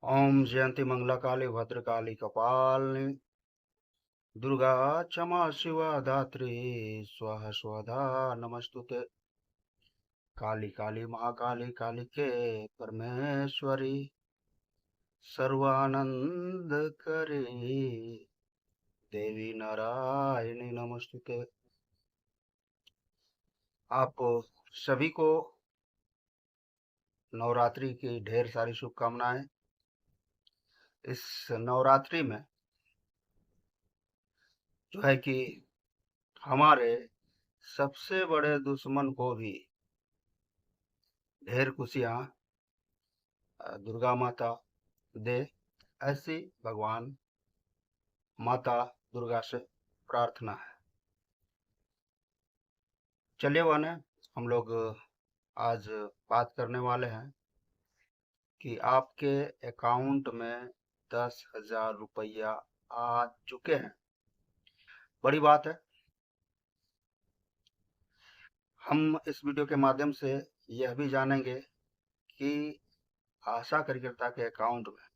ओम जयंती मंगला काली भद्रकाली कपालिनी दुर्गा क्षमा शिवा धात्री स्वाहा स्वधा नमस्तुते। काली काली महाकाली काली के परमेश्वरी सर्वानंद करे देवी नारायणी नमस्तुते। आप सभी को नवरात्रि की ढेर सारी शुभकामनाएं। इस नवरात्रि में जो है कि हमारे सबसे बड़े दुश्मन को भी ढेर खुशियां दुर्गा माता दे, ऐसी भगवान माता दुर्गा से प्रार्थना है। चलिए बने, हम लोग आज बात करने वाले हैं कि आपके अकाउंट में 10,000 रुपया आ चुके हैं। बड़ी बात है। हम इस वीडियो के माध्यम से यह भी जानेंगे कि आशा कार्यकर्ता के अकाउंट में,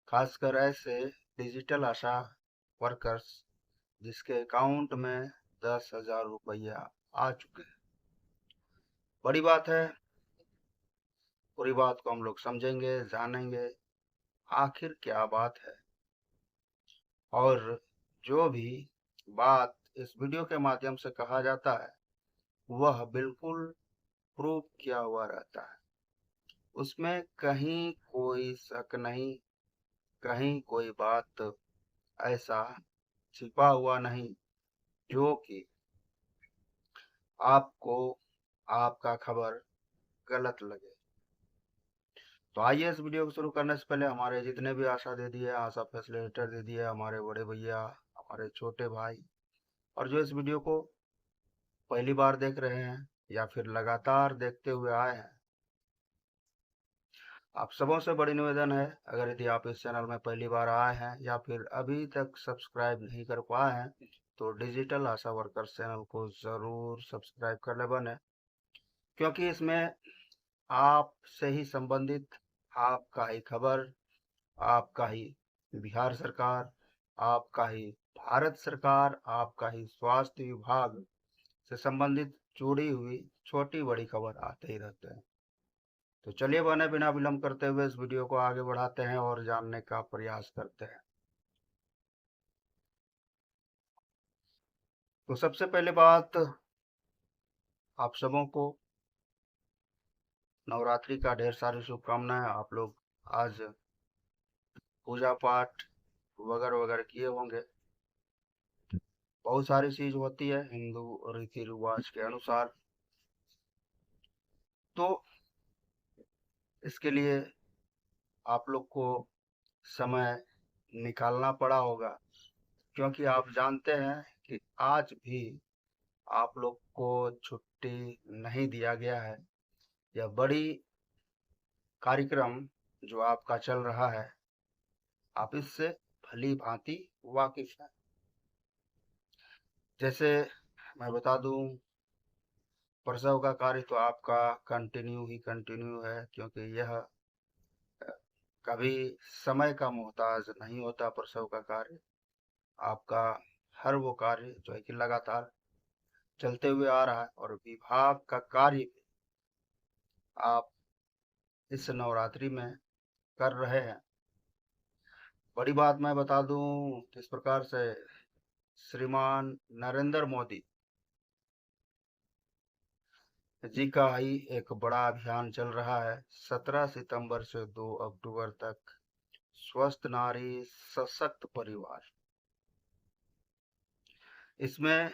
खासकर ऐसे डिजिटल आशा वर्कर्स जिसके अकाउंट में 10,000 रुपया आ चुके हैं। बड़ी बात है। पूरी बात को हम लोग समझेंगे, जानेंगे आखिर क्या बात है, और जो भी बात इस वीडियो के माध्यम से कहा जाता है वह बिल्कुल प्रूफ किया हुआ रहता है। उसमें कहीं कोई शक नहीं, कहीं कोई बात ऐसा छिपा हुआ नहीं जो कि आपको आपका खबर गलत लगे। तो आइए, इस वीडियो को शुरू करने से पहले हमारे जितने भी आशा दीदी है, आशा फैसिलिटेटर दीदी है, हमारे बड़े भैया, हमारे छोटे भाई, और जो इस वीडियो को पहली बार देख रहे हैं या फिर लगातार देखते हुए आए हैं, आप सबों से बड़ी निवेदन है, अगर यदि आप इस चैनल में पहली बार आए हैं या फिर अभी तक सब्सक्राइब नहीं कर पाए हैं तो डिजिटल आशा वर्कर्स चैनल को जरूर सब्सक्राइब कर ले बने, क्योंकि इसमें आपसे ही संबंधित आपका ही खबर, आपका ही बिहार सरकार, आपका ही भारत सरकार, आपका ही स्वास्थ्य विभाग से संबंधित जुड़ी हुई छोटी बड़ी खबर आते ही रहते हैं। तो चलिए बने, बिना विलंब करते हुए इस वीडियो को आगे बढ़ाते हैं और जानने का प्रयास करते हैं। तो सबसे पहले बात, आप सबों को नवरात्रि का ढेर सारी शुभकामनाएं। आप लोग आज पूजा पाठ वगैरह वगैरह किए होंगे। बहुत सारी चीज होती है हिंदू रीति रिवाज के अनुसार, तो इसके लिए आप लोग को समय निकालना पड़ा होगा, क्योंकि आप जानते हैं कि आज भी आप लोग को छुट्टी नहीं दिया गया है। यह बड़ी कार्यक्रम जो आपका चल रहा है, आप इससे भली भांति वाकिफ हैं। जैसे मैं बता दूं, प्रसव का कार्य तो आपका कंटिन्यू है, क्योंकि यह कभी समय का मोहताज नहीं होता। प्रसव का कार्य आपका हर वो कार्य जो है कि लगातार चलते हुए आ रहा है, और विभाग का कार्य आप इस नवरात्रि में कर रहे हैं। बड़ी बात मैं बता दूं, किस प्रकार से श्रीमान नरेंद्र मोदी जी का ही एक बड़ा अभियान चल रहा है। 17 सितंबर से 2 अक्टूबर तक स्वस्थ नारी सशक्त परिवार, इसमें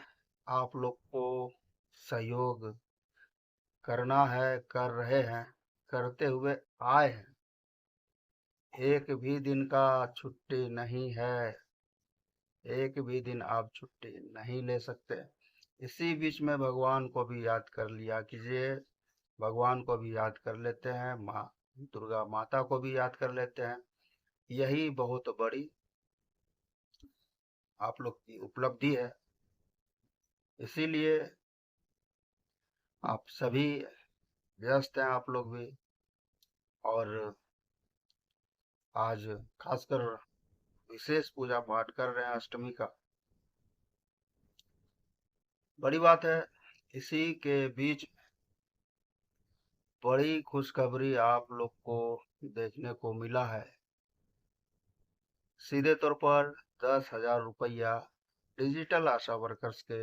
आप लोग को सहयोग करना है, कर रहे हैं, करते हुए आए हैं। एक भी दिन का छुट्टी नहीं है, एक भी दिन आप छुट्टी नहीं ले सकते। इसी बीच में भगवान को भी याद कर लिया कीजिए, भगवान को भी याद कर लेते हैं, माँ दुर्गा माता को भी याद कर लेते हैं। यही बहुत बड़ी आप लोग की उपलब्धि है। इसीलिए आप सभी व्यस्त हैं, आप लोग भी, और आज खासकर विशेष पूजा पाठ कर रहे हैं अष्टमी का। बड़ी बात है, इसी के बीच बड़ी खुशखबरी आप लोग को देखने को मिला है। सीधे तौर पर 10,000 रुपया डिजिटल आशा वर्कर्स के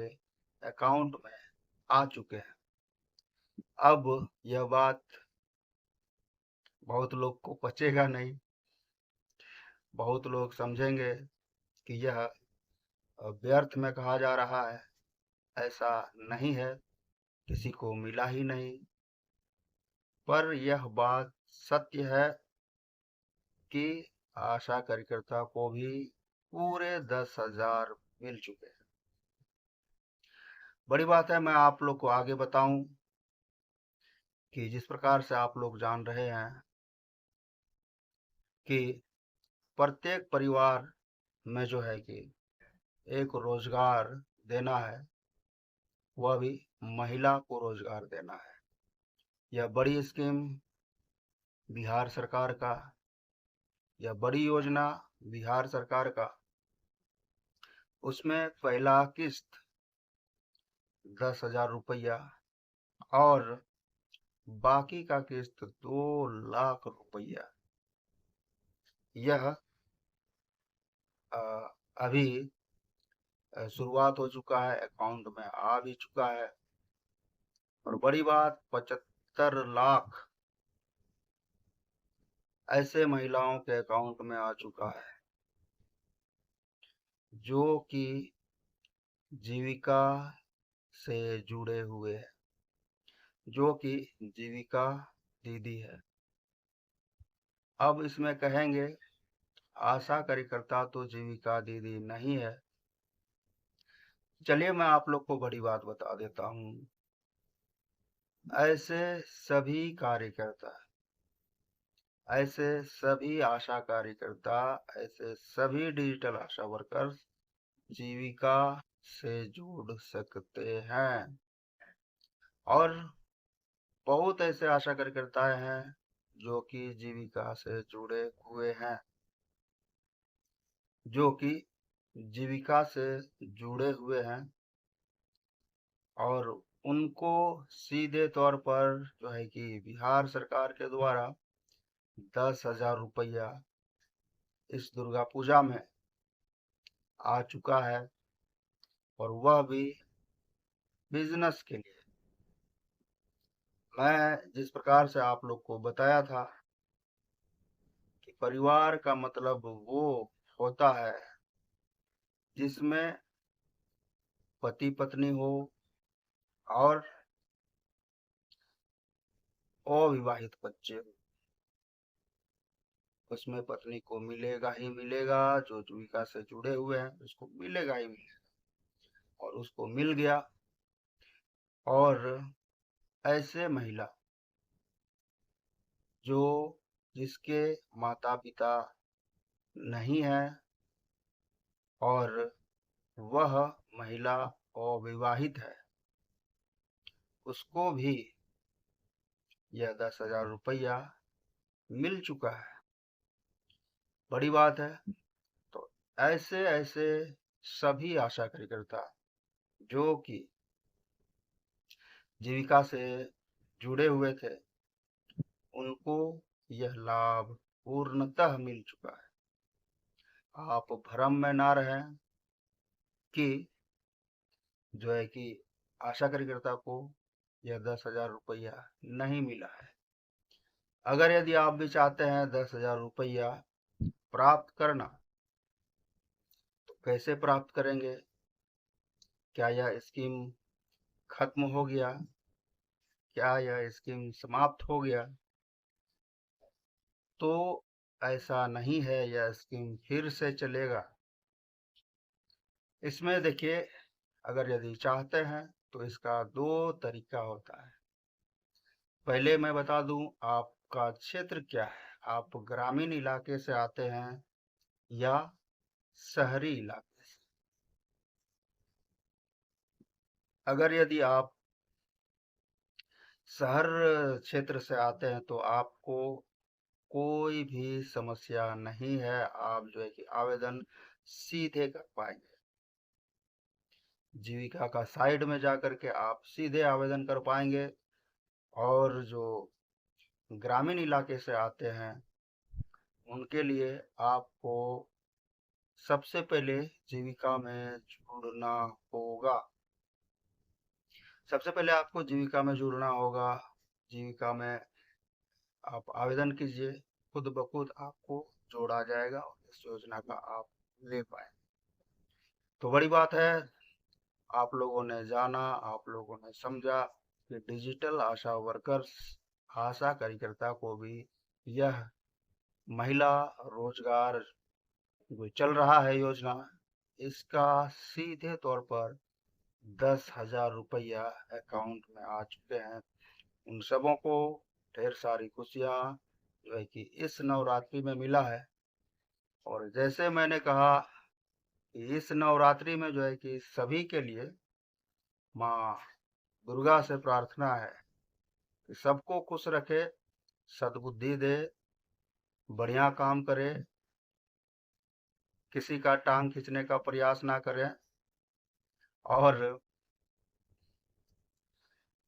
अकाउंट में आ चुके हैं। अब यह बात बहुत लोग को पचेगा नहीं, बहुत लोग समझेंगे कि यह व्यर्थ में कहा जा रहा है। ऐसा नहीं है, किसी को मिला ही नहीं, पर यह बात सत्य है कि आशा कार्यकर्ता को भी पूरे 10,000 मिल चुके हैं। बड़ी बात है, मैं आप लोग को आगे बताऊं कि जिस प्रकार से आप लोग जान रहे हैं कि प्रत्येक परिवार में जो है कि एक रोजगार देना है, वह भी महिला को रोजगार देना है। यह बड़ी स्कीम बिहार सरकार का, यह बड़ी योजना बिहार सरकार का, उसमें पहला किस्त 10,000 रुपया और बाकी का किस्त 2 लाख रुपया यह अभी शुरुआत हो चुका है, अकाउंट में आ भी चुका है। और बड़ी बात, 75 लाख ऐसे महिलाओं के अकाउंट में आ चुका है जो कि जीविका से जुड़े हुए हैं, जो कि जीविका दीदी है। अब इसमें कहेंगे आशा कार्यकर्ता तो जीविका दीदी नहीं है। चलिए मैं आप लोग को बड़ी बात बता देता हूँ। ऐसे सभी कार्यकर्ता, ऐसे सभी आशा कार्यकर्ता, ऐसे सभी डिजिटल आशा वर्कर्स जीविका से जुड़ सकते हैं। और बहुत ऐसे आशा कार्यकर्ता हैं जो कि जीविका से जुड़े हुए हैं, जो कि जीविका से जुड़े हुए हैं और उनको सीधे तौर पर जो है कि बिहार सरकार के द्वारा 10,000 रुपया इस दुर्गा पूजा में आ चुका है, और वह भी बिजनेस के लिए। मैं जिस प्रकार से आप लोग को बताया था कि परिवार का मतलब वो होता है जिसमें पति पत्नी हो और अविवाहित बच्चे हो। उसमें पत्नी को मिलेगा ही मिलेगा, जो जीविका से जुड़े हुए हैं उसको मिलेगा ही मिलेगा, और उसको मिल गया। और ऐसे महिला जो जिसके माता पिता नहीं है और वह महिला अविवाहित है, उसको भी यह 10,000 रुपया मिल चुका है। बड़ी बात है। तो ऐसे ऐसे सभी आशा कार्यकर्ता जो कि जीविका से जुड़े हुए थे, उनको यह लाभ पूर्णतः मिल चुका है। आप भ्रम में ना रहें कि जो है कि आशा कार्यकर्ता को यह 10,000 रुपया नहीं मिला है। अगर यदि आप भी चाहते हैं 10,000 रुपया प्राप्त करना, तो कैसे प्राप्त करेंगे? क्या यह स्कीम खत्म हो गया? क्या यह स्कीम समाप्त हो गया? तो ऐसा नहीं है, यह स्कीम फिर से चलेगा। इसमें देखिए, अगर यदि चाहते हैं तो इसका 2 तरीका होता है। पहले मैं बता दूं, आपका क्षेत्र क्या है, आप ग्रामीण इलाके से आते हैं या शहरी इलाके से। अगर यदि आप शहर क्षेत्र से आते हैं तो आपको कोई भी समस्या नहीं है। आप जो है कि आवेदन सीधे कर पाएंगे। जीविका का साइट में जा कर के आप सीधे आवेदन कर पाएंगे। और जो ग्रामीण इलाके से आते हैं उनके लिए आपको सबसे पहले जीविका में जुड़ना होगा। सबसे पहले आपको जीविका में जुड़ना होगा। जीविका में आप आवेदन कीजिए, खुद ब खुद आपको जोड़ा जाएगा और इस योजना का आप ले पाए। तो बड़ी बात है, आप लोगों ने जाना, आप लोगों ने समझा कि डिजिटल आशा वर्कर्स, आशा कार्यकर्ता को भी यह महिला रोजगार जो चल रहा है योजना, इसका सीधे तौर पर 10,000 रुपया अकाउंट में आ चुके हैं। उन सबों को ढेर सारी खुशियाँ जो है कि इस नवरात्रि में मिला है। और जैसे मैंने कहा कि इस नवरात्रि में जो है कि सभी के लिए माँ दुर्गा से प्रार्थना है कि सबको खुश रखे, सद्बुद्धि दे, बढ़िया काम करे, किसी का टांग खींचने का प्रयास ना करें और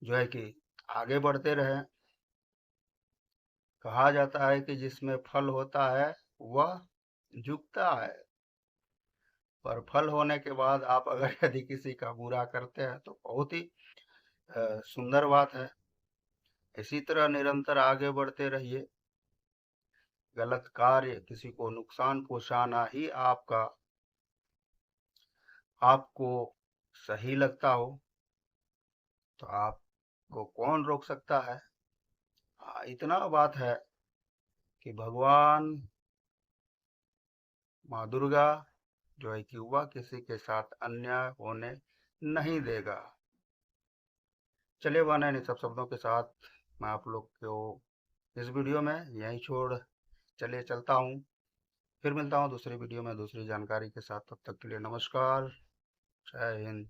जो है कि आगे बढ़ते रहें। कहा जाता है कि जिसमें फल होता है वह झुकता है, पर फल होने के बाद आप अगर यदि किसी का बुरा करते हैं तो बहुत ही सुंदर बात है। इसी तरह निरंतर आगे बढ़ते रहिए। गलत कार्य, किसी को नुकसान पहुंचाना ही आपको सही लगता हो तो आपको कौन रोक सकता है। इतना बात है कि भगवान माँ दुर्गा जो है कि वह किसी के साथ अन्याय होने नहीं देगा। चलिए बने इन सब शब्दों के साथ मैं आप लोग को इस वीडियो में यहीं छोड़ चलिए चलता हूँ। फिर मिलता हूँ दूसरी वीडियो में दूसरी जानकारी के साथ। तब तक के लिए नमस्कार, जय हिंद।